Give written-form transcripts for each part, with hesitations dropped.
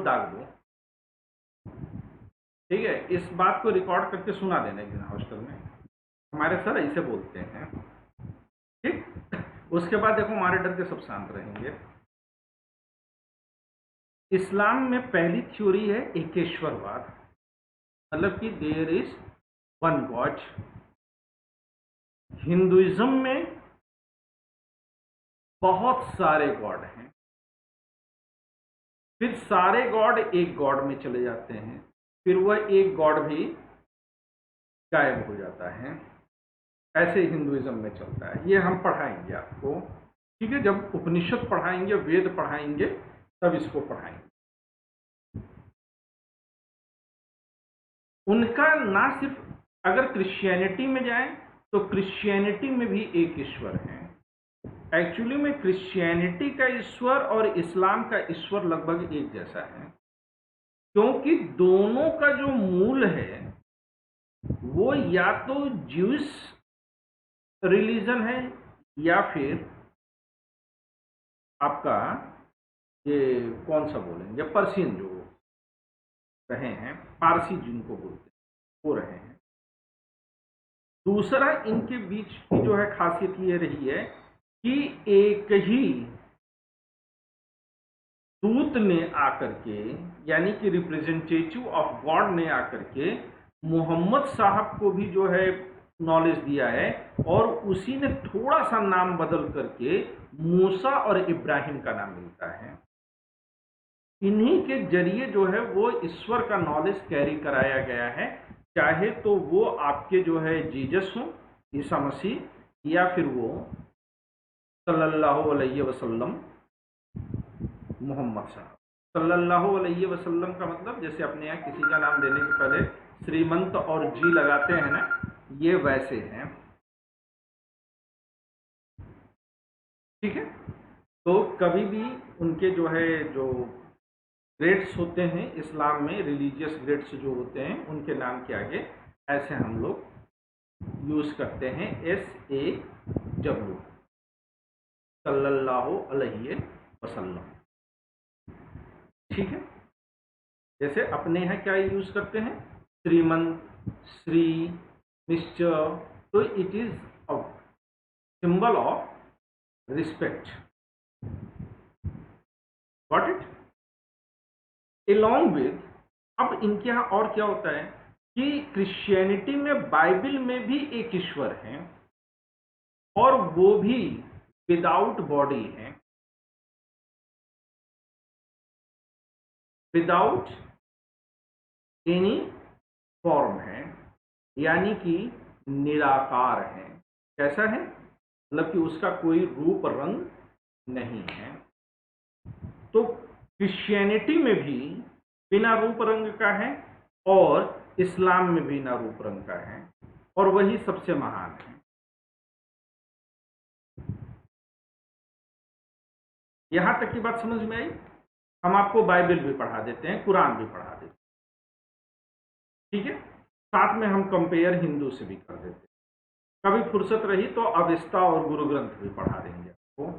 दाग दो, ठीक है। इस बात को रिकॉर्ड करके सुना देना एक दिन हॉस्टल में, हमारे सर ऐसे बोलते हैं, ठीक। उसके बाद देखो हमारे डर के सब शांत रहेंगे। इस्लाम में पहली थ्योरी है एकेश्वरवाद, मतलब कि there is one God. Hinduism में बहुत सारे गॉड हैं, फिर सारे गॉड एक गॉड में चले जाते हैं, फिर वह एक गॉड भी गायब हो जाता है। ऐसे हिंदुइज्म में चलता है, ये हम पढ़ाएंगे आपको, ठीक है। जब उपनिषद पढ़ाएंगे, वेद पढ़ाएंगे, तब इसको पढ़ाएंगे। उनका ना सिर्फ, अगर क्रिश्चियनिटी में जाए तो क्रिश्चियनिटी में भी एक ईश्वर है। एक्चुअली में क्रिश्चियनिटी का ईश्वर और इस्लाम का ईश्वर लगभग एक जैसा है, क्योंकि दोनों का जो मूल है वो या तो ज्यूइश रिलीजन है या फिर आपका ये कौन सा बोलेंगे, पर्शियन जो रहे हैं, पारसी जिनको बोलते हैं वो रहे हैं। दूसरा इनके बीच की जो है खासियत ये रही है कि एक ही दूत ने आकर के, यानी कि रिप्रेजेंटेटिव ऑफ गॉड ने आकर के मोहम्मद साहब को भी जो है नॉलेज दिया है, और उसी ने थोड़ा सा नाम बदल करके मूसा और इब्राहिम का नाम मिलता है। इन्हीं के जरिए जो है वो ईश्वर का नॉलेज कैरी कराया गया है, चाहे तो वो आपके जो है जीसस हो, ईसा मसीह, या फिर वो सल्लल्लाहु अलैहि वसल्लम मोहम्मद साहब। सल्लल्लाहु अलैहि वसल्लम का मतलब जैसे अपने यहाँ किसी का नाम देने के पहले श्रीमंत और जी लगाते हैं ना, ये वैसे हैं, ठीक है। तो कभी भी उनके जो है जो ग्रेड्स होते हैं इस्लाम में, रिलीजियस ग्रेड्स जो होते हैं, उनके नाम के आगे ऐसे हम लोग यूज करते हैं SAW, सल्लल्लाहु अलैहि वसल्लम, ठीक है। जैसे अपने यहाँ क्या यूज करते हैं, श्रीमंत, श्री, मिस्टर, तो it is a symbol of respect, got it. along with, अब इनके यहाँ और क्या होता है कि क्रिश्चियनिटी में बाइबल में भी एक ईश्वर है, और वो भी विदाउट बॉडी है, विदाउट एनी फॉर्म है, यानी कि निराकार है। कैसा है, मतलब कि उसका कोई रूप रंग नहीं है। तो क्रिश्चियनिटी में भी बिना रूप रंग का है, और इस्लाम में भी बिना रूप रंग का है, और वही सबसे महान है। यहां तक की बात समझ में आई। हम आपको बाइबल भी पढ़ा देते हैं, कुरान भी पढ़ा देते हैं, ठीक है। साथ में हम कंपेयर हिंदू से भी कर देते हैं। कभी फुर्सत रही तो अवेस्ता और गुरु ग्रंथ भी पढ़ा देंगे आपको,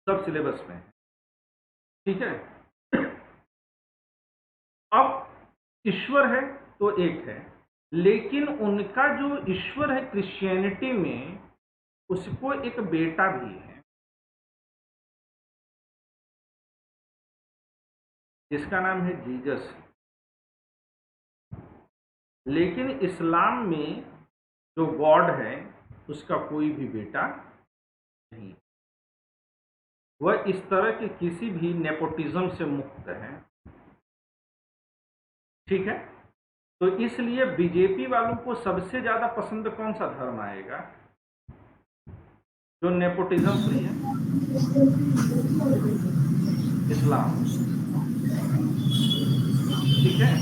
सब सिलेबस में है, ठीक है। अब ईश्वर है तो एक है, लेकिन उनका जो ईश्वर है क्रिश्चियनिटी में, उसको एक बेटा भी है, जिसका नाम है जीसस। लेकिन इस्लाम में जो गॉड है उसका कोई भी बेटा नहीं, वह इस तरह के किसी भी नेपोटिज्म से मुक्त है, ठीक है। तो इसलिए बीजेपी वालों को सबसे ज्यादा पसंद कौन सा धर्म आएगा, जो नेपोटिज्म फ्री है, इस्लाम, ठीक है।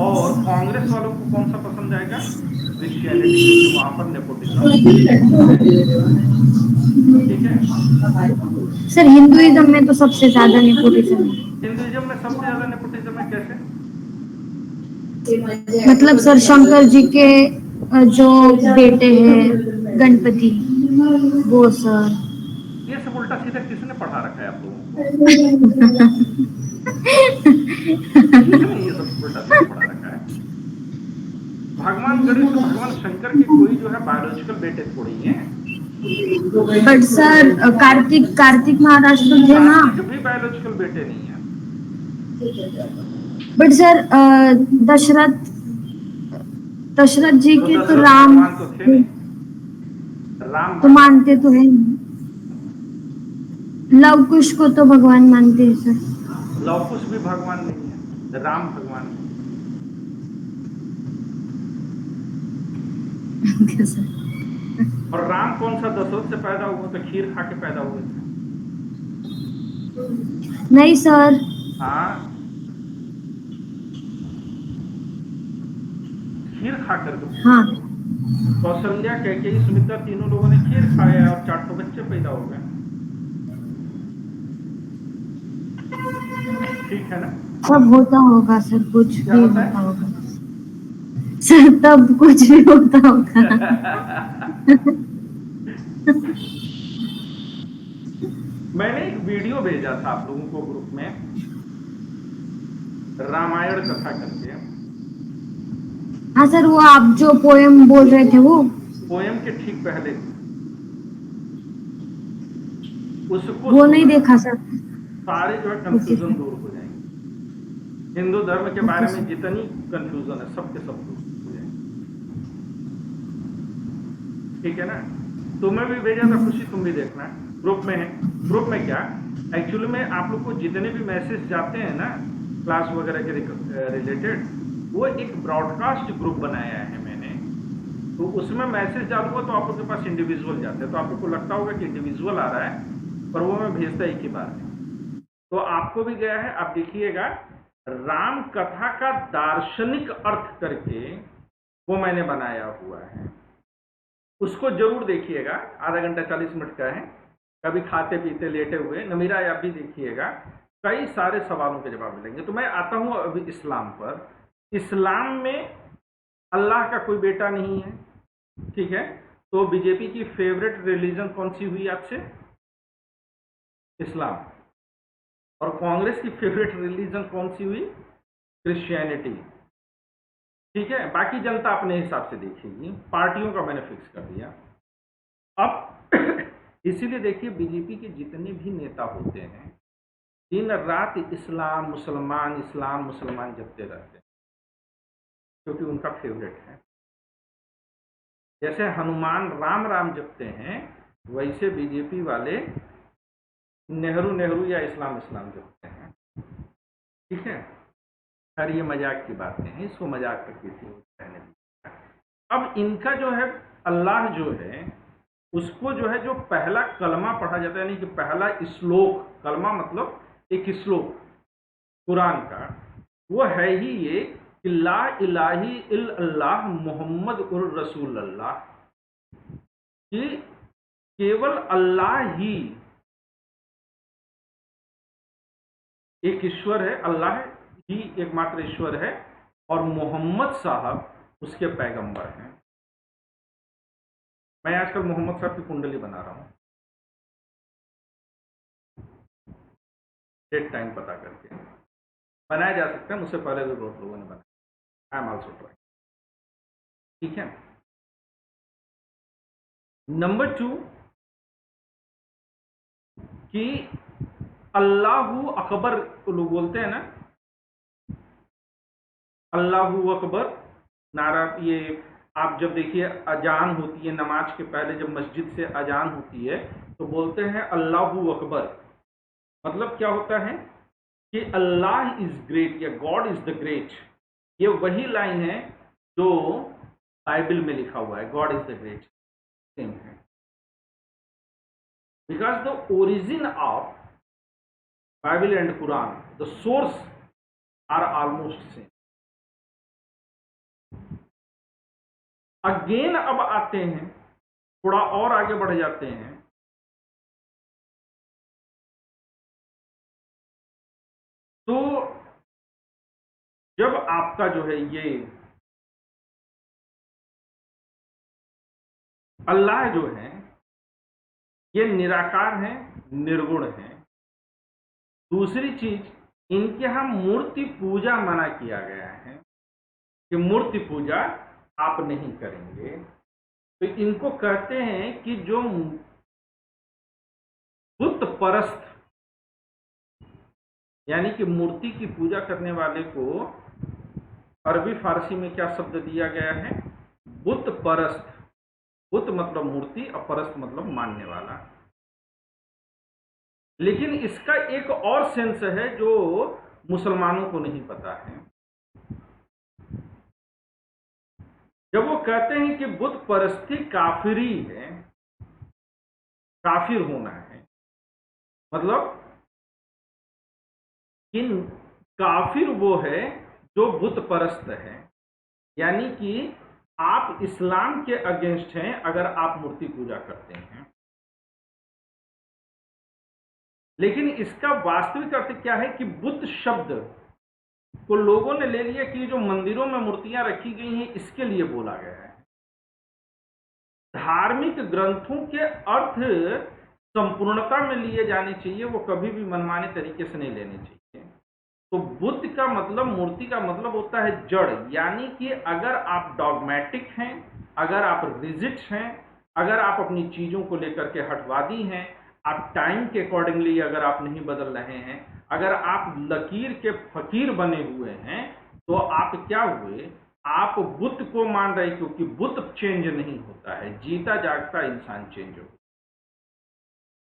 और कांग्रेस वालों को कौन सा पसंद आएगा, क्रिश्चियनिटी, क्योंकि वहां पर नेपोटिज्म, ठीक है। सर हिंदुइज्म में तो सबसे ज्यादा नेपोटिज्म है। हिंदुइज्म में सबसे ज्यादा नेपोटिज्म है, कैसे? मतलब सर शंकर जी के जो बेटे हैं गणपति, वो सर ये सब उल्टा सीधा किसने पढ़ा रखा है आप लोगों को? ये सब उल्टा सीधा पढ़ा रखा है। भगवान गणेश और भगवान शंकर के कोई जो है बायोलॉजिकल बेटे थोड़े ही हैं। बट सर कार्तिक कार्तिक महाराज तो थे ना। कार्तिक भी बायोलॉजिकल बेटे नहीं है। बट सर दशरथ दशरथ जी तो के तो दशरथ राम भगवान तो थे नहीं, राम तो भगवान मानते तो है। लव कुश को तो भगवान मानते हैं सर। लव कुश भी भगवान नहीं है, राम भगवान है। सर और राम कौन सा दशरथ से पैदा हुआ? तो खीर खा के पैदा हुए थे। नहीं सर। हाँ, खीर खा करके। हाँ कौशल्या, कैकेयी, सुमित्रा तीनों लोगों ने खीर खाया और 4 बच्चे पैदा हो गए। ठीक है ना? सब होता होगा सर, कुछ क्या भी होता होता है? होगा सर, तब कुछ भी होता होगा। मैंने एक वीडियो भेजा था आप लोगों को ग्रुप में, रामायण कथा करके। हाँ सर, वो आप जो पोयम बोल रहे थे वो पोयम के ठीक पहले उसको वो नहीं सुनना, देखा सर। सारे जो है ओके कंफ्यूजन सर। दूर हो जाएंगे। हिंदू धर्म के ओके बारे में सर। जितनी कंफ्यूजन है सबके सब दूर हो जाएंगे। ठीक है ना? तुम्हें भी भेजा था खुशी, तुम भी देखना, ग्रुप में है। ग्रुप में क्या, एक्चुअली में आप लोग को जितने भी मैसेज जाते हैं ना क्लास वगैरह के रिलेटेड, वो एक ब्रॉडकास्ट ग्रुप बनाया है मैंने। तो उसमें मैसेज डालूंगा तो आप लोग के पास इंडिविजुअल जाते हैं, तो आप लोग को लगता होगा कि इंडिविजुअल आ रहा है, पर वो मैं भेजता एक ही बार में। तो आपको भी गया है, आप देखिएगा, राम कथा का दार्शनिक अर्थ करके वो मैंने बनाया हुआ है, उसको जरूर देखिएगा। आधा घंटा 40 मिनट का है, कभी खाते पीते लेटे हुए नमीरा आप भी देखिएगा, कई सारे सवालों के जवाब मिलेंगे। तो मैं आता हूं अभी इस्लाम पर। इस्लाम में अल्लाह का कोई बेटा नहीं है, ठीक है? तो बीजेपी की फेवरेट रिलीजन कौन सी हुई आपसे? इस्लाम। और कांग्रेस की फेवरेट रिलीजन कौन सी हुई? क्रिश्चियनिटी। ठीक है, बाकी जनता अपने हिसाब से देखेगी, पार्टियों का मैंने फिक्स कर दिया। अब इसीलिए देखिए, बीजेपी के जितने भी नेता होते हैं दिन रात इस्लाम मुसलमान जपते रहते हैं, क्योंकि उनका फेवरेट है। जैसे हनुमान राम राम जपते हैं, वैसे बीजेपी वाले नेहरू नेहरू या इस्लाम इस्लाम जपते हैं। ठीक है? खैर ये मजाक की बातें हैं, इसको मजाक करके थी कहने दी। अब इनका जो है अल्लाह जो है, उसको जो है जो पहला कलमा पढ़ा जाता है, यानी कि पहला श्लोक, कलमा मतलब एक श्लोक कुरान का, वो है ही ये कि ला इलाही इल्लल्लाह मुहम्मद उर रसूल अल्लाह, कि केवल अल्लाह ही एक ईश्वर है, अल्लाह ही एकमात्र ईश्वर है, और मोहम्मद साहब उसके पैगंबर हैं। मैं आजकल मोहम्मद साहब की कुंडली बना रहा हूँ, डेट टाइम पता करके। बनाया जा सकता है, मुझसे पहले भी बहुत लोगों ने बनाया। I am also try. ठीक है? नंबर 2 कि अल्लाहू अकबर लोग बोलते हैं ना, अल्लाहू अकबर नारा। ये आप जब देखिए अजान होती है नमाज के पहले, जब मस्जिद से अजान होती है तो बोलते हैं अल्लाहू अकबर। मतलब क्या होता है कि अल्लाह इज ग्रेट या गॉड इज द ग्रेट। ये वही लाइन है जो बाइबल में लिखा हुआ है, god is the great, same है। Because the origin of Bible and Quran, the source are almost same. Again अब आते हैं, थोड़ा और आगे बढ़ जाते हैं, तो जब आपका जो है ये अल्लाह जो है ये निराकार है, निर्गुण है। दूसरी चीज इनके यहाँ मूर्ति पूजा मना किया गया है कि मूर्ति पूजा आप नहीं करेंगे। तो इनको कहते हैं कि जो बुत परस्त, यानी कि मूर्ति की पूजा करने वाले को अरबी फारसी में क्या शब्द दिया गया है? बुत परस्त। बुत मतलब मूर्ति और परस्त मतलब मानने वाला। लेकिन इसका एक और सेंस है जो मुसलमानों को नहीं पता है। जब वो कहते हैं कि बुत परस्ती काफिरी है, काफिर होना है, मतलब कि काफिर वो है जो बुत परस्त है, यानी कि आप इस्लाम के अगेंस्ट हैं अगर आप मूर्ति पूजा करते हैं। लेकिन इसका वास्तविक अर्थ क्या है कि बुत शब्द को लोगों ने ले लिया कि जो मंदिरों में मूर्तियां रखी गई हैं इसके लिए बोला गया है। धार्मिक ग्रंथों के अर्थ संपूर्णता में लिए जाने चाहिए, वो कभी भी मनमाने तरीके से नहीं लेने चाहिए। तो बुद्ध का मतलब, मूर्ति का मतलब होता है जड़, यानी कि अगर आप डॉगमेटिक हैं, अगर आप रिजिड हैं, अगर आप अपनी चीजों को लेकर के हटवादी हैं, आप टाइम के अकॉर्डिंगली अगर आप नहीं बदल रहे हैं, अगर आप लकीर के फकीर बने हुए हैं, तो आप क्या हुए? आप बुद्ध को मान रहे, क्योंकि बुद्ध चेंज नहीं होता है, जीता जागता इंसान चेंज हो।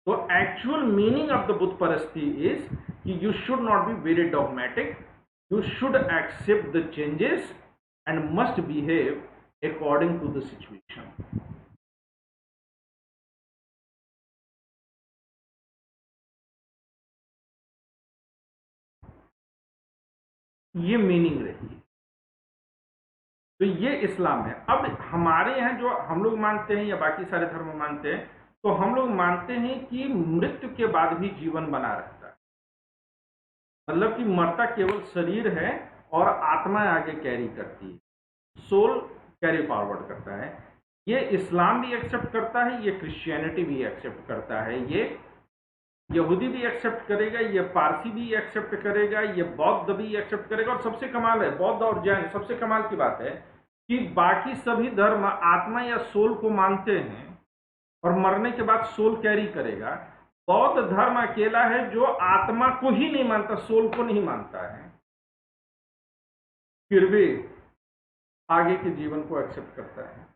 तो एक्चुअल मीनिंग ऑफ द बुद्ध परस्ती इज कि you should not be very dogmatic, you should accept the changes and must behave according to the situation. ये मीनिंग रही है। तो ये इस्लाम है। अब हमारे यहाँ जो हम लोग मानते हैं या बाकी सारे धर्म मानते हैं, तो हम लोग मानते हैं कि मृत्यु के बाद भी जीवन बना रहता है, मतलब कि मरता केवल शरीर है और आत्मा आगे कैरी करती है, सोल कैरी फॉरवर्ड करता है। ये इस्लाम भी एक्सेप्ट करता है, ये क्रिश्चियनिटी भी एक्सेप्ट करता है, ये यहूदी भी एक्सेप्ट करेगा, ये पारसी भी एक्सेप्ट करेगा, ये बौद्ध भी एक्सेप्ट करेगा। और सबसे कमाल है, बौद्ध और जैन, सबसे कमाल की बात है कि बाकी सभी धर्म आत्मा या सोल को मानते हैं और मरने के बाद सोल कैरी करेगा। बौद्ध धर्म अकेला है जो आत्मा को ही नहीं मानता, सोल को नहीं मानता है, फिर भी आगे के जीवन को एक्सेप्ट करता है।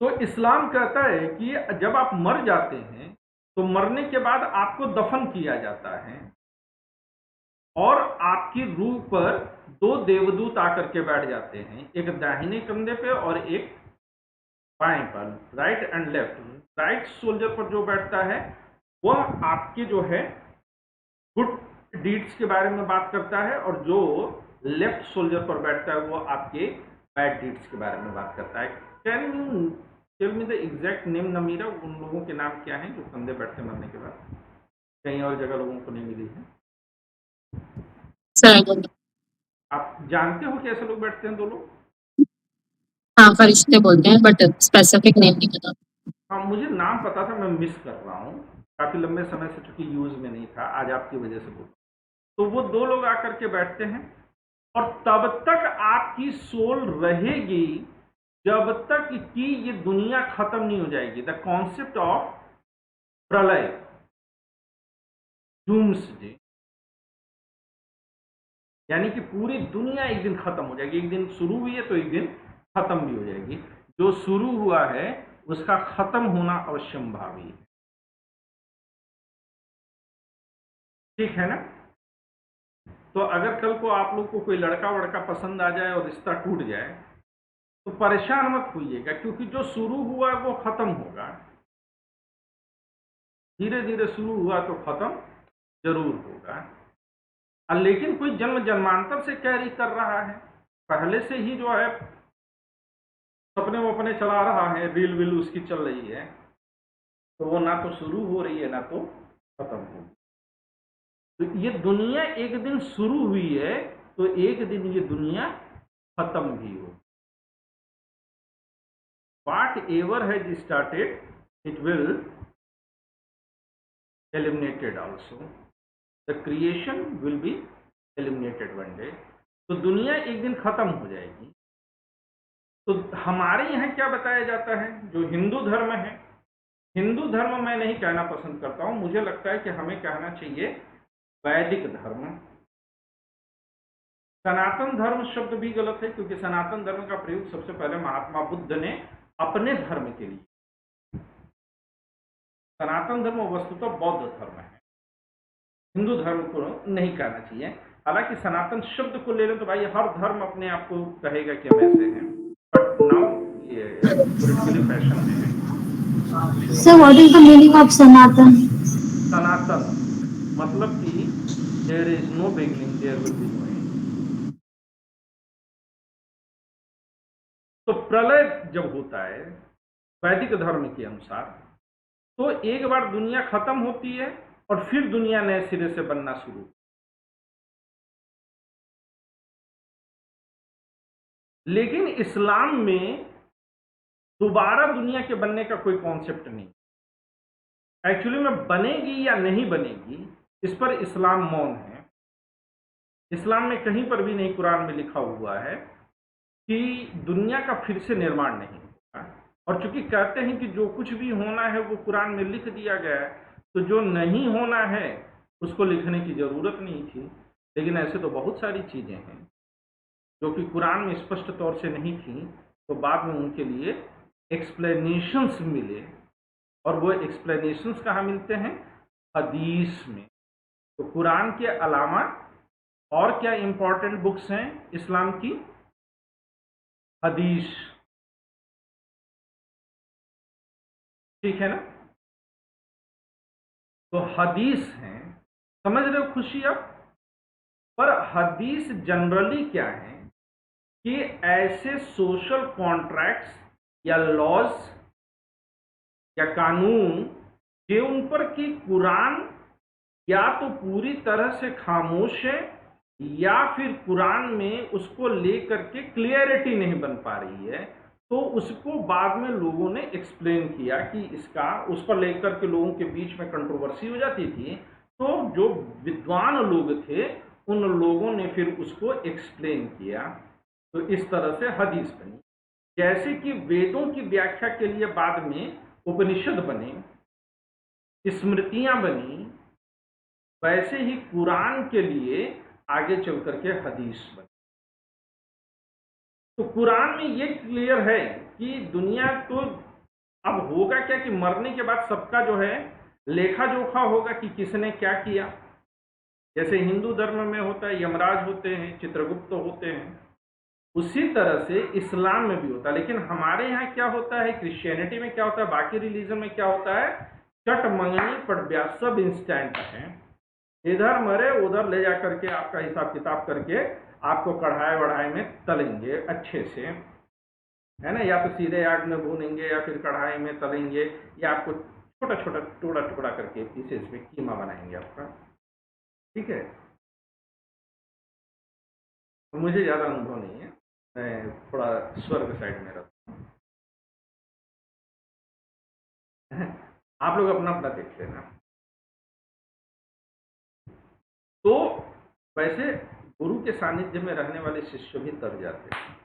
तो इस्लाम कहता है कि जब आप मर जाते हैं तो मरने के बाद आपको दफन किया जाता है और आपकी रूह पर दो देवदूत आकर के बैठ जाते हैं, एक दाहिने कंधे पे और एक बाएं पर, right and left. Right soldier पर जो बैठता है वह आपके जो है गुड डीड्स के बारे में बात करता है, और जो लेफ्ट सोल्जर पर बैठता है वो आपके बैड डीड्स के बारे में बात करता है। Can you tell me the exact name Namira, उन लोगों के नाम क्या हैं जो कंधे बैठते मरने के बाद? कहीं और जगह लोगों को नहीं मिली है। सर आप जानते हो कि ऐसे लोग बैठते हैं दो लोग? हाँ, फरिश्ते बोलते हैं, बट स्पेसिफिक नेम नहीं पता। हाँ, मुझे नाम पता था, मैं मिस कर रहा हूँ, काफी लंबे समय से चूंकि यूज में नहीं था, आज आपकी वजह से बोल। तो वो दो लोग आकर के बैठते हैं और तब तक आपकी सोल रहेगी जब तक कि ये दुनिया खत्म नहीं हो जाएगी। द कॉन्सेप्ट ऑफ प्रलय, डूम्सडे, यानी कि पूरी दुनिया एक दिन खत्म हो जाएगी। एक दिन शुरू हुई है तो एक दिन खत्म भी हो जाएगी। जो शुरू हुआ है उसका खत्म होना अवश्यंभावी है, ठीक है ना? तो अगर कल को आप लोग को कोई लड़का वड़का पसंद आ जाए और रिश्ता टूट जाए तो परेशान मत होइएगा, क्योंकि जो शुरू हुआ है वो खत्म होगा। धीरे धीरे शुरू हुआ तो खत्म जरूर होगा। लेकिन कोई जन्म जन्मांतर से कैरी कर रहा है, पहले से ही जो है सपने वपने चला रहा है, रील विल उसकी चल रही है, तो वो ना तो शुरू हो रही है ना तो खत्म होगी। तो ये दुनिया एक दिन शुरू हुई है तो एक दिन ये दुनिया खत्म भी हो। Whatever has started, it will eliminated also. The creation will be eliminated one day. तो दुनिया एक दिन खत्म हो जाएगी। तो हमारे यहाँ क्या बताया जाता है, जो हिंदू धर्म है, हिंदू धर्म मैं नहीं कहना पसंद करता हूँ, मुझे लगता है कि हमें कहना चाहिए वैदिक धर्म। सनातन धर्म शब्द भी गलत है, क्योंकि सनातन धर्म का प्रयोग सबसे पहले महात्मा बुद्ध ने अपने धर्म के लिए। सनातन धर्म वस्तुतः बौद्ध धर्म है, हिंदू धर्म को नहीं कहना चाहिए। हालांकि सनातन शब्द को ले लें तो भाई हर धर्म अपने आप को कहेगा कि हम ऐसे हैं, बट नाउ ये पॉलिटिकली फैशन है। Sir, what is the meaning of Sanatan? Sanatan मतलब कि there is no beginning, there will be no end. तो प्रलय जब होता है वैदिक धर्म के अनुसार, तो एक बार दुनिया खत्म होती है और फिर दुनिया नए सिरे से बनना शुरू। लेकिन इस्लाम में दोबारा दुनिया के बनने का कोई कॉन्सेप्ट नहीं। एक्चुअली में बनेगी या नहीं बनेगी इस पर इस्लाम मौन है। इस्लाम में कहीं पर भी नहीं कुरान में लिखा हुआ है कि दुनिया का फिर से निर्माण नहीं होगा। और चूंकि कहते हैं कि जो कुछ भी होना है वो कुरान में लिख दिया गया है, तो जो नहीं होना है उसको लिखने की जरूरत नहीं थी। लेकिन ऐसे तो बहुत सारी चीजें हैं जो कि कुरान में स्पष्ट तौर से नहीं थी, तो बाद में उनके लिए एक्सप्लेनेशंस मिले। और वो एक्सप्लेनेशंस कहाँ मिलते हैं? हदीस में। तो कुरान के अलावा और क्या इंपॉर्टेंट बुक्स हैं इस्लाम की? हदीस, ठीक है ना? तो हदीस हैं, समझ रहे हो खुशी आप? पर हदीस जनरली क्या है कि ऐसे सोशल कॉन्ट्रैक्ट्स या लॉज या कानून के उन पर कि कुरान या तो पूरी तरह से खामोश है या फिर कुरान में उसको लेकर के क्लियरिटी नहीं बन पा रही है, तो उसको बाद में लोगों ने एक्सप्लेन किया कि इसका, उस पर लेकर के लोगों के बीच में कंट्रोवर्सी हो जाती थी। तो जो विद्वान लोग थे उन लोगों ने फिर उसको एक्सप्लेन किया। तो इस तरह से हदीस बनी। जैसे कि वेदों की व्याख्या के लिए बाद में उपनिषद बने, स्मृतियां बनी, वैसे ही कुरान के लिए आगे चल करके हदीस बनी। तो कुरान में ये क्लियर है कि दुनिया तो अब होगा क्या कि मरने के बाद सबका जो है लेखा जोखा होगा कि किसने क्या किया। जैसे हिंदू धर्म में होता है, यमराज होते हैं, चित्रगुप्त होते हैं, उसी तरह से इस्लाम में भी होता है। लेकिन हमारे यहाँ क्या होता है, क्रिश्चियनिटी में क्या होता है, बाकी रिलीजन में क्या होता है, चट मंगनी पट ब्याह, सब इंस्टेंट है। इधर मरे उधर ले जा करके आपका हिसाब किताब करके आपको कढ़ाई वढ़ाई में तलेंगे अच्छे से, है ना? या तो सीधे आग में भूनेंगे या फिर कढ़ाई में तलेंगे, या आपको छोटा छोटा टुकड़ा टुकड़ा करके पीसेस में कीमा बनाएंगे आपका, ठीक है? मुझे ज़्यादा अनुभव नहीं है, मैं थोड़ा स्वर्ग साइड में रहता हूँ। आप लोग अपना अपना देख लेना। तो वैसे गुरु के सानिध्य में रहने वाले शिष्य भी तर जाते हैं।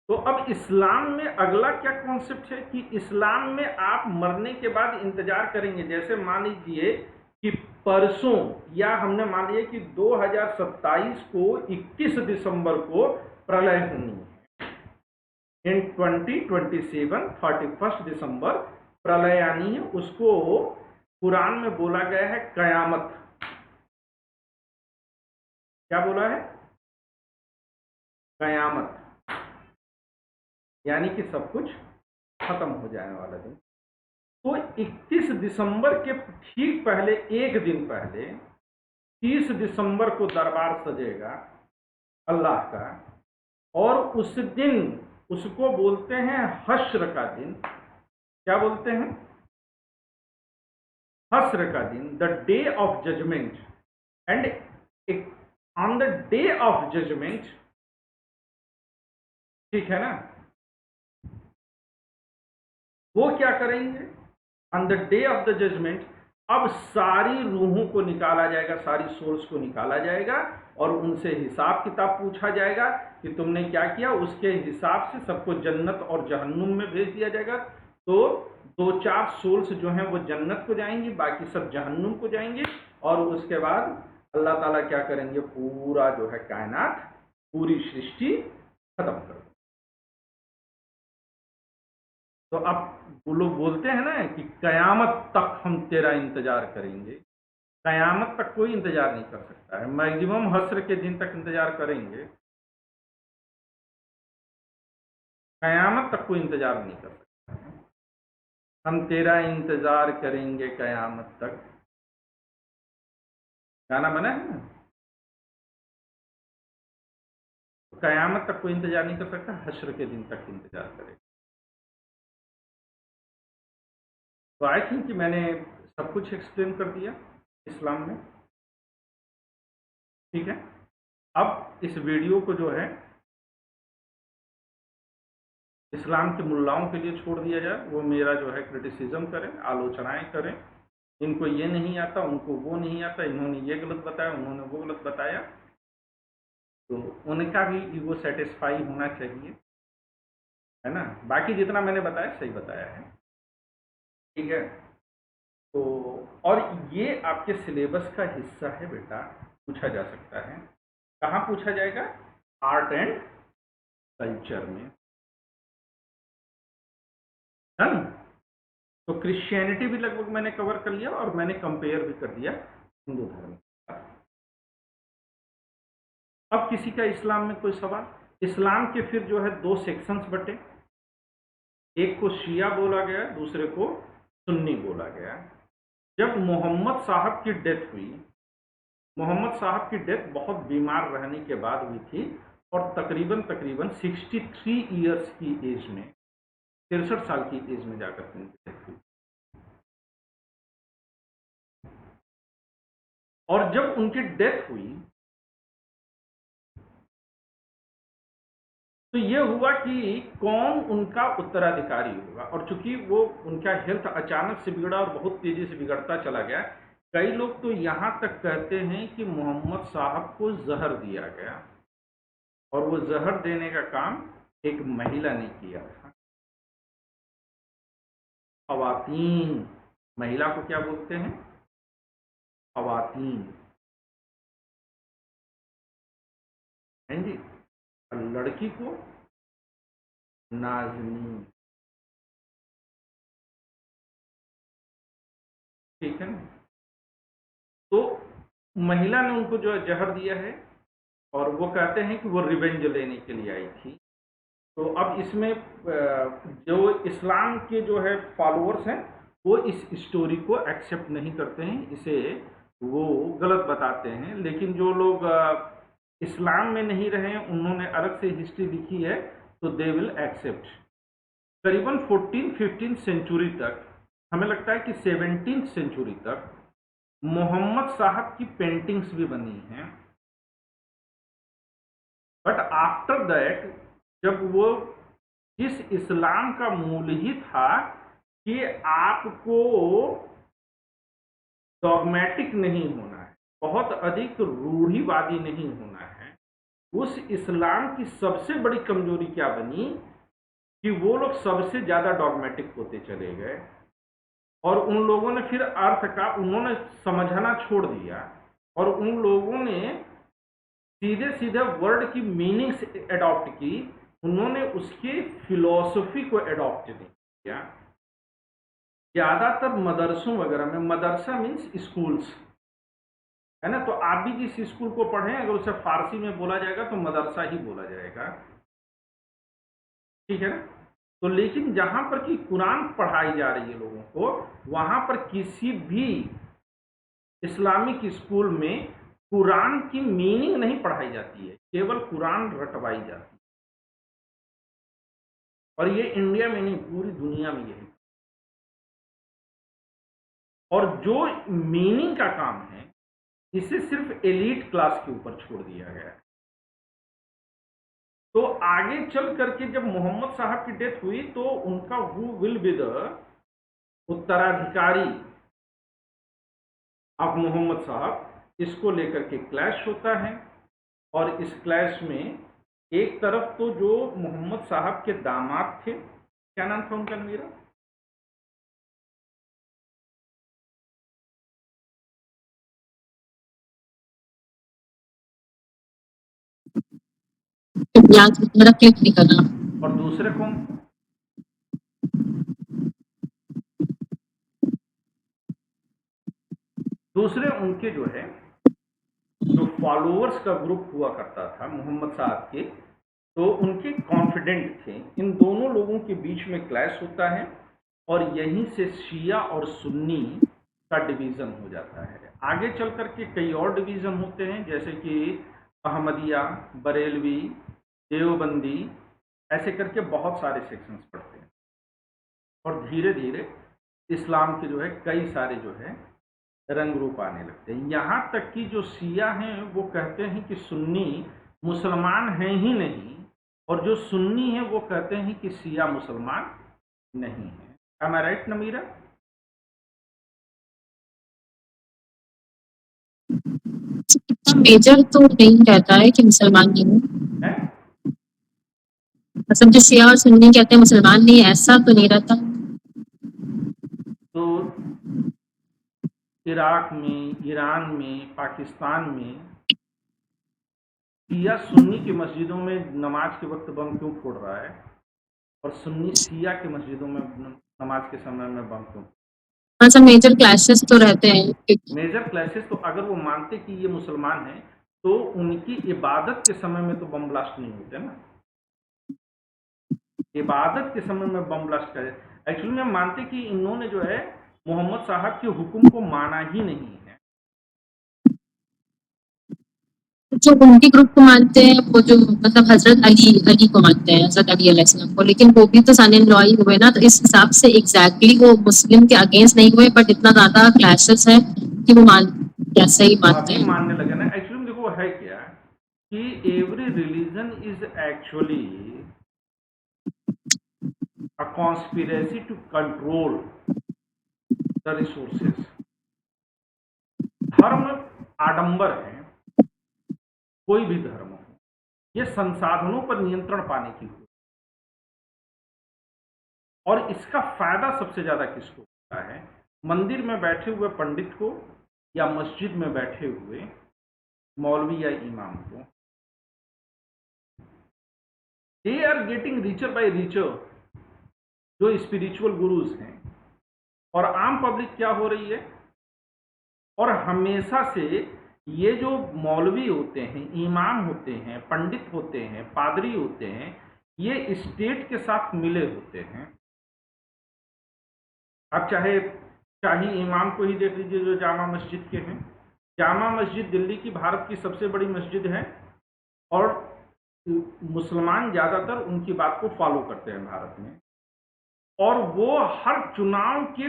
तो अब इस्लाम में अगला क्या कॉन्सेप्ट है कि इस्लाम में आप मरने के बाद इंतजार करेंगे। जैसे मान लीजिए कि परसों, या हमने मान लिया कि 2027 को 21 दिसंबर को प्रलय होनी है। इन 2027 31 दिसंबर प्रलय आनी है। उसको कुरान में बोला गया है कयामत। क्या बोला है? कयामत, यानी कि सब कुछ खत्म हो जाने वाला दिन। तो 31 दिसंबर के ठीक पहले, एक दिन पहले 30 दिसंबर को दरबार सजेगा अल्लाह का, और उस दिन उसको बोलते हैं हश्र का दिन। क्या बोलते हैं? हश्र का दिन, the day of judgment. And on the day of judgment, ठीक है ना, वो क्या करेंगे? On the day of the judgment अब सारी रूहों को निकाला जाएगा, सारी सोल्स को निकाला जाएगा और उनसे हिसाब किताब पूछा जाएगा कि तुमने क्या किया। उसके हिसाब से सबको जन्नत और जहन्नुम में भेज दिया जाएगा। तो 2-4 सोल्स जो हैं वो जन्नत को जाएंगी, बाकी सब जहन्नुम को जाएंगे। और उसके बाद अल्लाह ताला क्या करेंगे, पूरा जो है कायनात, पूरी सृष्टि खत्म कर देंगे। तो अब वो लोग बोलते हैं ना कि कयामत तक हम तेरा इंतजार करेंगे। कयामत तक कोई इंतजार नहीं कर सकता है, मैक्सिमम हश्र के दिन तक इंतजार करेंगे, कयामत तक कोई इंतजार नहीं कर सकता है। हम तेरा इंतजार करेंगे कयामत तक, गाना बना है ना। कयामत तक कोई इंतजार नहीं कर सकता, हश्र के दिन तक इंतजार करेगा। तो आई थिंक कि मैंने सब कुछ एक्सप्लेन कर दिया इस्लाम में, ठीक है। अब इस वीडियो को जो है इस्लाम के मुल्लाओं के लिए छोड़ दिया जाए, वो मेरा जो है क्रिटिसिज्म करें, आलोचनाएं करें। इनको ये नहीं आता, उनको वो नहीं आता, इन्होंने ये गलत बताया, उन्होंने वो गलत बताया, तो उनका भी ईगो सेटिस्फाई होना चाहिए, है ना। बाकी जितना मैंने बताया सही बताया है, ठीक है। तो और ये आपके सिलेबस का हिस्सा है बेटा, पूछा जा सकता है। कहाँ पूछा जाएगा? आर्ट एंड कल्चर में, है ना। तो क्रिश्चियनिटी भी लगभग मैंने कवर कर लिया और मैंने कंपेयर भी कर दिया हिंदू धर्म के साथ। अब किसी का इस्लाम में कोई सवाल? इस्लाम के फिर जो है 2 सेक्शंस बटे, एक को शिया बोला गया, दूसरे को सुन्नी बोला गया। जब मोहम्मद साहब की डेथ हुई, मोहम्मद साहब की डेथ बहुत बीमार रहने के बाद हुई थी और तकरीबन 63 ईयर्स की एज में, 63 साल की एज में जाकर उनकी डेथ हुई। और जब उनकी डेथ हुई तो ये हुआ कि कौन उनका उत्तराधिकारी होगा। और चूंकि वो उनका हेल्थ अचानक से बिगड़ा और बहुत तेजी से बिगड़ता चला गया, कई लोग तो यहाँ तक कहते हैं कि मोहम्मद साहब को जहर दिया गया और वो जहर देने का काम एक महिला ने किया था। खवातीन, महिला को क्या बोलते हैं? खवातीन, हैं जी। लड़की को नाज़नीन, ठीक है ना। तो महिला ने उनको जो है जहर दिया है और वो कहते हैं कि वो रिवेंज लेने के लिए आई थी। तो अब इसमें जो इस्लाम के जो है फॉलोअर्स हैं वो इस स्टोरी को एक्सेप्ट नहीं करते हैं, इसे वो गलत बताते हैं। लेकिन जो लोग इस्लाम में नहीं रहे, उन्होंने अलग से हिस्ट्री लिखी है, तो दे विल एक्सेप्ट। करीबन 14-15 सेंचुरी तक, हमें लगता है कि 17th सेंचुरी तक मोहम्मद साहब की पेंटिंग्स भी बनी हैं। बट आफ्टर दैट, जब वो इस इस्लाम का मूल ही था कि आपको डॉगमेटिक नहीं होना है, बहुत अधिक रूढ़िवादी नहीं होना है, उस इस्लाम की सबसे बड़ी कमजोरी क्या बनी कि वो लोग सबसे ज्यादा डॉगमेटिक होते चले गए और उन लोगों ने फिर अर्थ का उन्होंने समझना छोड़ दिया और उन लोगों ने सीधे सीधे वर्ड की मीनिंग्स एडॉप्ट की, उन्होंने उसकी फिलॉसफी को एडॉप्ट नहीं किया। ज्यादातर मदरसों वगैरह में, मदरसा मीन्स स्कूल्स, है ना। तो आप भी जिस स्कूल को पढ़ें, अगर उसे फारसी में बोला जाएगा तो मदरसा ही बोला जाएगा, ठीक है ना। तो लेकिन जहां पर कि कुरान पढ़ाई जा रही है लोगों को, वहां पर किसी भी इस्लामिक स्कूल में कुरान की मीनिंग नहीं पढ़ाई जाती है, केवल कुरान रटवाई जाती है। और ये इंडिया में नहीं, पूरी दुनिया में यही। और जो मीनिंग का काम है, इसे सिर्फ एलीट क्लास के ऊपर छोड़ दिया गया है। तो आगे चल करके जब मोहम्मद साहब की डेथ हुई तो उनका हु विल बी द उत्तराधिकारी, अब मोहम्मद साहब इसको लेकर के क्लैश होता है, और इस क्लैश में एक तरफ तो जो मोहम्मद साहब के दामाद थे, क्या नाम था उनका मेरा, याद मेरा क्लिक नहीं कर रहा। और दूसरे कौन, दूसरे उनके जो है जो फॉलोअर्स का ग्रुप हुआ करता था मोहम्मद साहब के, तो उनके कॉन्फिडेंट थे। इन दोनों लोगों के बीच में क्लैश होता है, और यहीं से शिया और सुन्नी का डिवीज़न हो जाता है। आगे चल कर के कई और डिवीज़न होते हैं, जैसे कि अहमदिया, बरेलवी, देवबंदी, ऐसे करके बहुत सारे सेक्शंस पढ़ते हैं। और धीरे धीरे इस्लाम के जो है कई सारे जो है रंग रूप आने लगते हैं। यहाँ तक कि जो शिया हैं वो कहते हैं कि सुन्नी मुसलमान हैं ही नहीं, और जो सुन्नी है वो कहते हैं कि शिया मुसलमान नहीं है। एम आई राइट नमीरा? इतना मेजर तो नहीं रहता है कि मुसलमान नहीं हो, है मतलब जो शिया और सुन्नी कहते हैं मुसलमान नहीं है, ऐसा तो नहीं रहता। तो इराक में, ईरान में, पाकिस्तान में शिया सुन्नी की मस्जिदों में नमाज के वक्त बम क्यों फोड़ रहा है, और सुन्नी शिया की मस्जिदों में नमाज के समय में बम क्यों? हाँ, सब मेजर क्लैशेस तो रहते हैं। मेजर क्लैशेस, तो अगर वो मानते कि ये मुसलमान हैं तो उनकी इबादत के समय में तो बम ब्लास्ट नहीं होते ना। इबादत के समय में बम ब्लास्ट करे, एक्चुअली में मानते कि इन्होंने जो है मोहम्मद साहब के हुक्म को माना ही नहीं है। जो उनके ग्रुप को मानते हैं वो जो मतलब हजरत अली को मानते हैं, हजरत अली अलैहिस्सलाम को, लेकिन वो भी तो सन इन लॉ ही हुए ना, तो इस हिसाब से एग्जैक्टली वो मुस्लिम के अगेंस्ट नहीं हुए, बट इतना ज्यादा क्लैशेस है कि वो कैसे ही मानते अभी हैं। मानने लगे ना। एक्चुअली देखो है क्या कि every religion is actually a conspiracy to control the resources। धर्म आडंबर है, कोई भी धर्म हो, ये संसाधनों पर नियंत्रण पाने की हो, और इसका फायदा सबसे ज्यादा किसको होता है? मंदिर में बैठे हुए पंडित को, या मस्जिद में बैठे हुए मौलवी या इमाम को। They are getting richer by richer, जो स्पिरिचुअल गुरुज हैं। और आम पब्लिक क्या हो रही है? और हमेशा से ये जो मौलवी होते हैं, इमाम होते हैं, पंडित होते हैं, पादरी होते हैं, ये स्टेट के साथ मिले होते हैं। अब चाहे शाही इमाम को ही देख लीजिए जो जामा मस्जिद के हैं। जामा मस्जिद दिल्ली की भारत की सबसे बड़ी मस्जिद है, और मुसलमान ज़्यादातर उनकी बात को फॉलो करते हैं भारत में। और वो हर चुनाव के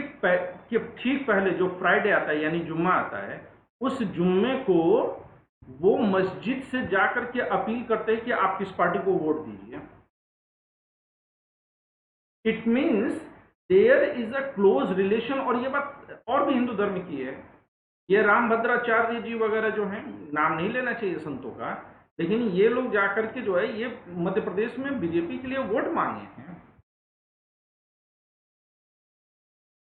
ठीक पहले जो फ्राइडे आता है, यानी जुम्मा आता है, उस जुम्मे को वो मस्जिद से जाकर के अपील करते हैं कि आप किस पार्टी को वोट दीजिए। It means there is a close relation. और ये बात और भी हिंदू धर्म की है। ये रामभद्राचार्य जी वगैरह जो हैं, नाम नहीं लेना चाहिए संतों का, लेकिन ये लोग जाकर के जो है ये मध्य प्रदेश में बीजेपी के लिए वोट मांगे हैं।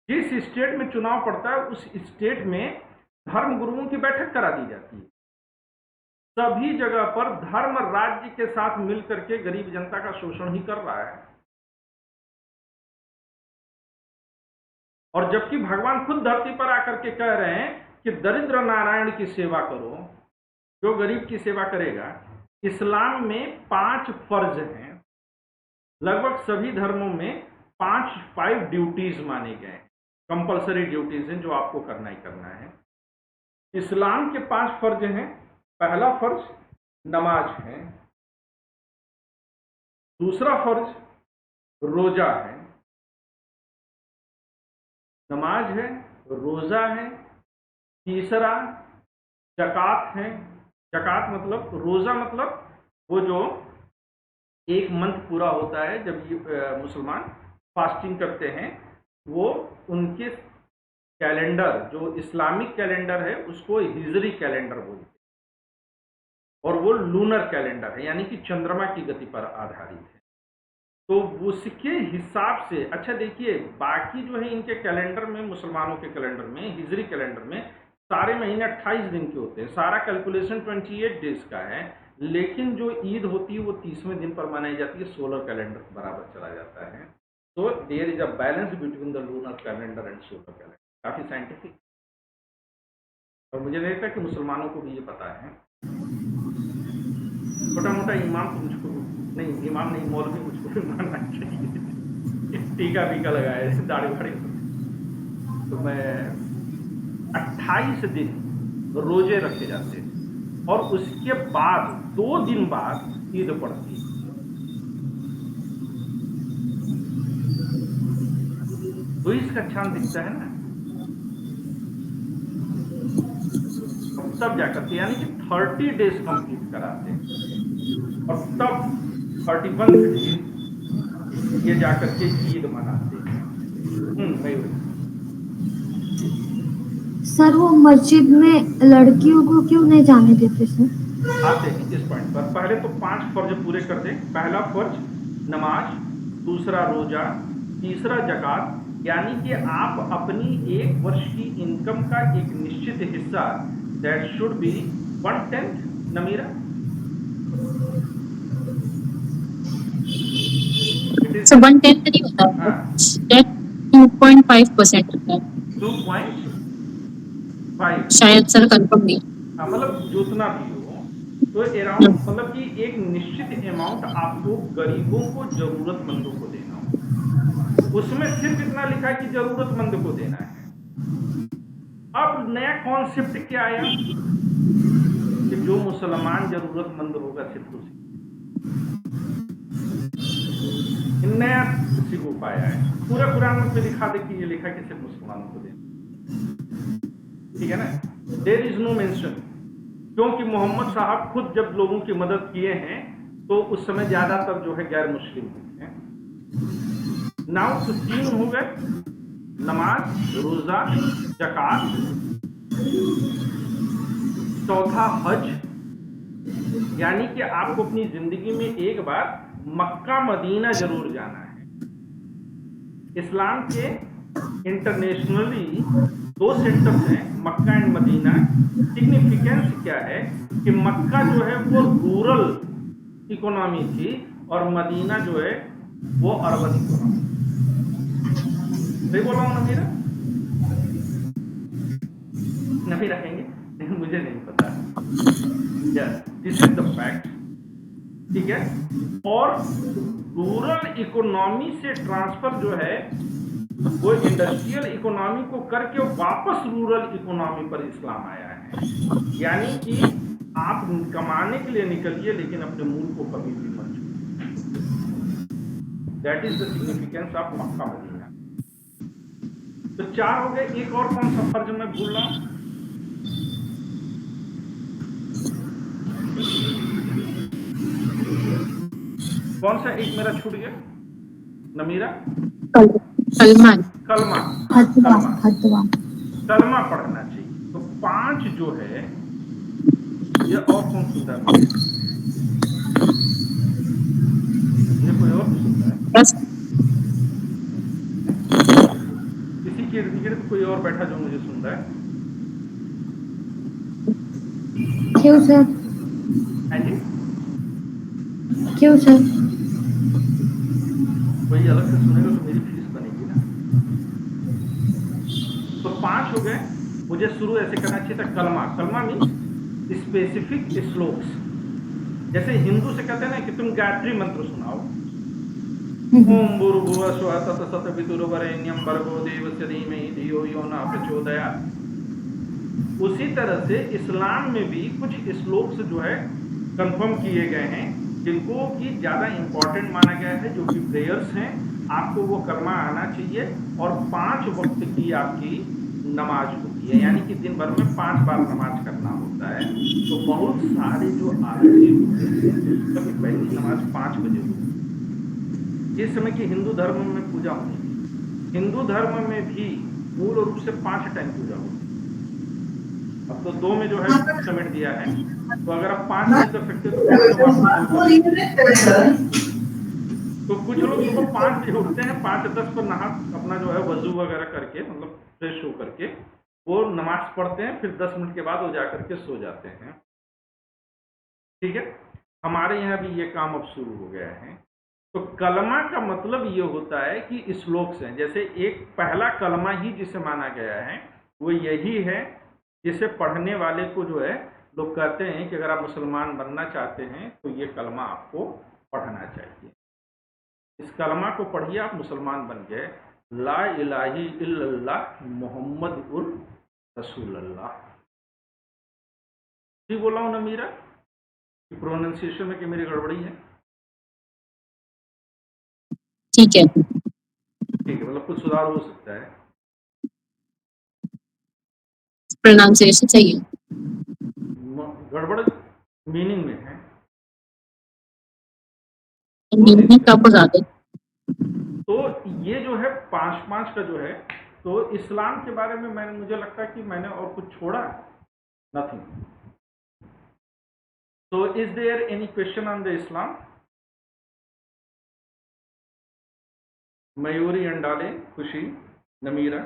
जिस स्टेट में चुनाव पड़ता है उस स्टेट में धर्म गुरुओं की बैठक करा दी जाती है। सभी जगह पर धर्म राज्य के साथ मिलकर के गरीब जनता का शोषण ही कर रहा है। और जबकि भगवान खुद धरती पर आकर के कह रहे हैं कि दरिद्र नारायण की सेवा करो, जो गरीब की सेवा करेगा। इस्लाम में 5 फर्ज हैं। लगभग सभी धर्मों में 5 ड्यूटीज माने गए, कंपलसरी ड्यूटीज हैं जो आपको करना ही करना है। इस्लाम के 5 फर्ज हैं। पहला फर्ज नमाज है, दूसरा फर्ज रोजा है, नमाज है, रोजा है, तीसरा ज़कात है। ज़कात मतलब, रोजा मतलब वो जो एक मंथ पूरा होता है जब ये मुसलमान फास्टिंग करते हैं, वो उनके कैलेंडर, जो इस्लामिक कैलेंडर है, उसको हिजरी कैलेंडर बोलते हैं, और वो लूनर कैलेंडर है, यानी कि चंद्रमा की गति पर आधारित है। तो उसके हिसाब से, अच्छा देखिए, बाकी जो है इनके कैलेंडर में, मुसलमानों के कैलेंडर में, हिजरी कैलेंडर में सारे महीने 28 दिन के होते हैं, सारा कैलकुलेशन 28 डेज का है, लेकिन जो ईद होती है वो 30वें दिन पर मनाई जाती है, सोलर कैलेंडर बराबर चला जाता है। तो there is a balance between the lunar calendar and solar calendar. काफी साइंटिफिक, और मुझे लगता है कि मुसलमानों को भी ये पता है। छोटा मोटा इमाम तो मुझको नहीं, इमाम नहीं, मौलवी मुझको भी मानना चाहिए। टीका बीका लगाए, दाढ़ी वाड़ी, तो मैं 28 दिन रोजे रखे जाते हैं, और उसके बाद 2 दिन बाद ईद पड़ती है। तो इसका चांद दिखता है ना, तब जाकर के, यानी कि 30 डेज कंप्लीट कराते हैं, और तब 31 दिन ये जाकर के ईद मनाते हैं। सर वो मस्जिद में लड़कियों को क्यों नहीं जाने देते सर? आते हैं इस पॉइंट पर। पहले तो 5 फर्ज पूरे कर दें। पहला फर्ज नमाज, दूसरा रोजा, तीसरा जकात, यानी कि आप अपनी 1 वर्ष की इनकम का एक निश्चित हिस्सा, that should be 1/10 Namira, So 1/10 नहीं होता, हाँ, that 2.5% होता है 2.5, शायद, सर कंफर्म नहीं। हाँ, मतलब जितना भी हो, तो अराउंड, मतलब कि एक निश्चित अमाउंट आपको गरीबों को, जरूरतमंदों को देना हो। उसमें सिर्फ इतना लिखा है कि जरूरतमंद को देना है। अब नया कॉन्सेप्ट क्या आया कि जो मुसलमान जरूरतमंद होगा सिर्फ उसी, नया किसी को पाया है। पूरा कुरान में दिखा दे कि ये लिखा कि सिर्फ मुसलमानों को देना, ठीक है ना। देयर इज नो मेंशन, क्योंकि मोहम्मद साहब खुद जब लोगों की मदद किए हैं तो उस समय ज्यादातर जो है गैर मुस्लिम हैं। नाउ तो 3 हो गए, नमाज, रोजा, जकात, चौथा हज, यानी कि आपको अपनी जिंदगी में एक बार मक्का मदीना जरूर जाना है। इस्लाम के इंटरनेशनली 2 सेंटर्स हैं, मक्का एंड मदीना। सिग्निफिकेंस क्या है कि मक्का जो है वो रूरल इकोनॉमी थी, और मदीना जो है वो अर्बन इकोनॉमी। सही बोला हूं नबीरा? नबीरा कहेंगे मुझे नहीं पता, दिस इज द फैक्ट, ठीक है। और रूरल इकोनॉमी से ट्रांसफर जो है वो इंडस्ट्रियल इकोनॉमी को करके वापस रूरल इकोनॉमी पर इस्लाम आया है। यानी कि आप कमाने के लिए निकलिए, लेकिन अपने मूल को कभी भी मत छोड़िए। That is the significance of Mecca Medina. तो 4 हो गए। एक और कौन सा फर्ज मैं भूल रहा हूं? कौन सा एक मेरा छूट गया नमीरा? कलमा। कलमा, हदवा कलमा पढ़ना चाहिए। तो 5 जो है ये, और कौन सुनता है? ये कोई और सुनता है? बस किसी के इर्द गिर्द कोई और बैठा जो मुझे सुनता है? क्यों सर? हाँ जी, क्यों सर? कोई अलग से सुनेगा तो मेरी फीस बनेगी ना। तो 5 हो गए। मुझे शुरू ऐसे करना चाहिए था, कलमा। कलमा मीन्स स्पेसिफिक श्लोक्स। जैसे हिंदू से कहते हैं ना कि तुम गायत्री मंत्र सुनाओ, ओम भूर्भुवः स्वः तत्सवितुर्वरेण्यं भर्गो देवस्य धीमहि धियो यो नः प्रचोदयात्। उसी तरह से इस्लाम में भी कुछ श्लोक्स जो है कंफर्म किए गए हैं, जिनको कि ज़्यादा इम्पोर्टेंट माना गया है, जो कि प्रेयर्स हैं। आपको वो कलमा आना चाहिए, और 5 वक्त की आपकी नमाज होती है, यानी कि दिन भर में 5 बार नमाज करना होता है। तो बहुत सारे जो आदमी होते हैं उसकी पहली नमाज 5 बजे होती है। जिस समय की हिंदू धर्म में पूजा होती है, हिंदू धर्म में भी मूल रूप से 5 टाइम पूजा होती है। अब तो 2 में जो है कमेंट दिया है, तो अगर आप 5 नहीं कर सकते तो कम से कम आपको 2 तो नहीं। तो कुछ लोग सुबह 5 बजे उठते हैं, 5-10 पर नहा अपना जो है वजू वगैरह करके, मतलब फ्रेश हो करके वो नमाज पढ़ते हैं, फिर 10 मिनट के बाद वो जा करके सो जाते हैं। ठीक है, हमारे यहाँ भी ये काम अब शुरू हो गया है। तो कलमा का मतलब ये होता है कि श्लोक से, जैसे एक पहला कलमा ही जिसे माना गया है वो यही है, जिसे पढ़ने वाले को जो है लोग कहते हैं कि अगर आप मुसलमान बनना चाहते हैं तो ये कलमा आपको पढ़ना चाहिए। इस कलमा को पढ़िए, आप मुसलमान बन गए। ला इलाही इल्लल्लाह मोहम्मद उर रसूलल्लाह। ठीक बोला हूँ ना मीरा? प्रोनाउंसिएशन में कि मेरी गड़बड़ी है? ठीक है। ठीक है, मतलब कुछ सुधार हो सकता है। प्रोनाउंसिएशन सही है। गड़बड़ मीनिंग में है, तो मीनिंग का दिक्कत। आपको ज्यादा तो ये जो है 5-5 का जो है, तो इस्लाम के बारे में मैंने, मुझे लगता है कि मैंने और कुछ छोड़ा nothing. So is there any question on the Islam? Mayuri Andale, Khushi, Namira.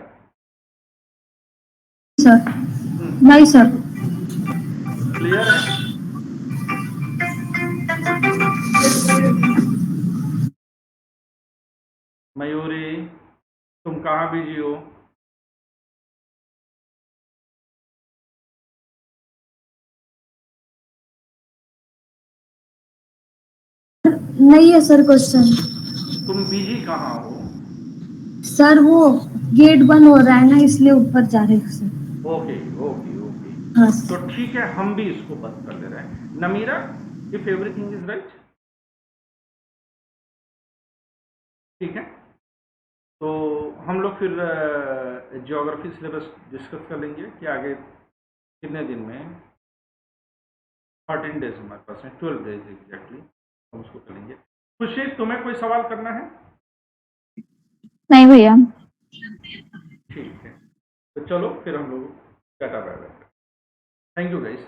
Sir नहीं सर। क्लियर है? मयूरी, तुम कहाँ बिजी हो? नहीं है सर क्वेश्चन। तुम बिजी कहाँ हो? सर वो गेट बंद हो रहा है ना, इसलिए ऊपर जा रहे हैं सर। ओके ओके ओके, हाँ तो सर। ठीक है, हम भी इसको बंद कर दे रहे हैं। Namira, if everything is right, ठीक है, तो हम लोग फिर ज्योग्राफी सिलेबस डिस्कस कर लेंगे कि आगे कितने दिन में। 13 डेज हमारे पास है, 12 डेज एग्जैक्टली, हम उसको करेंगे। खुशी, तुम्हें कोई सवाल करना है? नहीं भैया। ठीक है, तो चलो फिर हम लोग tata bye bye. Thank you guys.